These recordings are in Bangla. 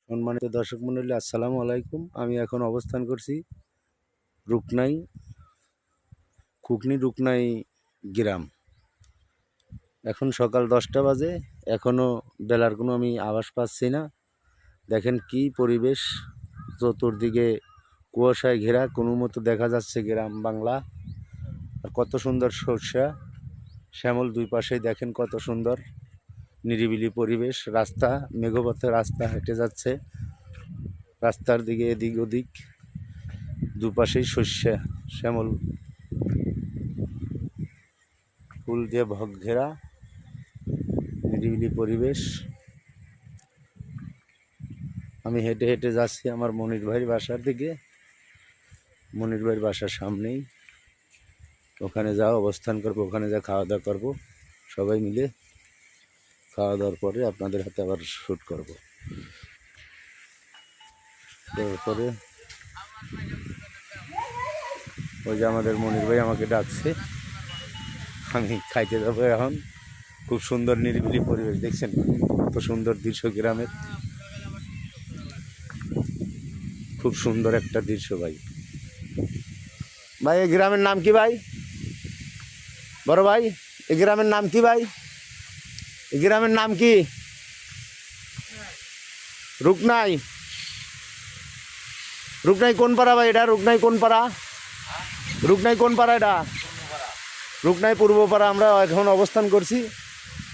সম্মানিত দর্শক মণ্ডলী, আসসালামু আলাইকুম। আমি এখন অবস্থান করছি রুকনাই গ্রাম। এখন সকাল 10টা বাজে, এখনও বেলার কোনো আমি আভাস পাচ্ছি না। দেখেন কি পরিবেশ, চতুর্দিকে কুয়াশায় ঘেরা, কোনো মতো দেখা যাচ্ছে গ্রাম বাংলা। আর কত সুন্দর সরষা শ্যামল, দুই পাশেই দেখেন কত সুন্দর নিরিবিলি পরিবেশ। রাস্তা, মেঘপথে রাস্তা হেঁটে যাচ্ছে, রাস্তার দিকে এদিক ওদিক দুপাশেই শস্যা শ্যামল ফুল দিয়ে ঘেরা নিরিবিলি পরিবেশ। আমি হেঁটে হেঁটে যাচ্ছি আমার মনির ভাইয়ের বাসার দিকে। মনির ভাইয়ের বাসার সামনেই, ওখানে যাওয়া অবস্থান করবো, ওখানে যা খাওয়া দাওয়া করবো সবাই মিলে। খাওয়া দাওয়ার পরে আপনাদের হাতে আবার শ্যুট করব। তারপরে ওই যে আমাদের মনির ভাই আমাকে ডাকছে, আমি খাইতে যাবো এখন। খুব সুন্দর নিরিবিলি পরিবেশ, দেখছেন কত সুন্দর দৃশ্য গ্রামের। খুব সুন্দর একটা দৃশ্য ভাই। ভাই এই গ্রামের নাম কি ভাই? বড় ভাই, এই গ্রামের নাম কি ভাই? এই গ্রামের নাম কি? রুকনাই। রুকনাই কোন পাড়া ভাই এটা? রুকনাই কোন পাড়া? রুকনাই কোন পাড়া এটা? রুকনাই পূর্বপাড়া। আমরা এখন অবস্থান করছি।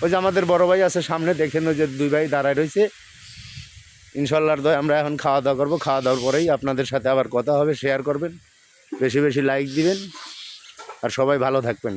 ওই যে আমাদের বড় ভাই আছে সামনে, দেখেন ওই যে দুই ভাই দাঁড়ায় রয়েছে। ইনশাল্লাহর দয় আমরা এখন খাওয়া দাওয়া করবো। খাওয়া দাওয়ার পরেই আপনাদের সাথে আবার কথা হবে। শেয়ার করবেন, বেশি বেশি লাইক দিবেন, আর সবাই ভালো থাকবেন।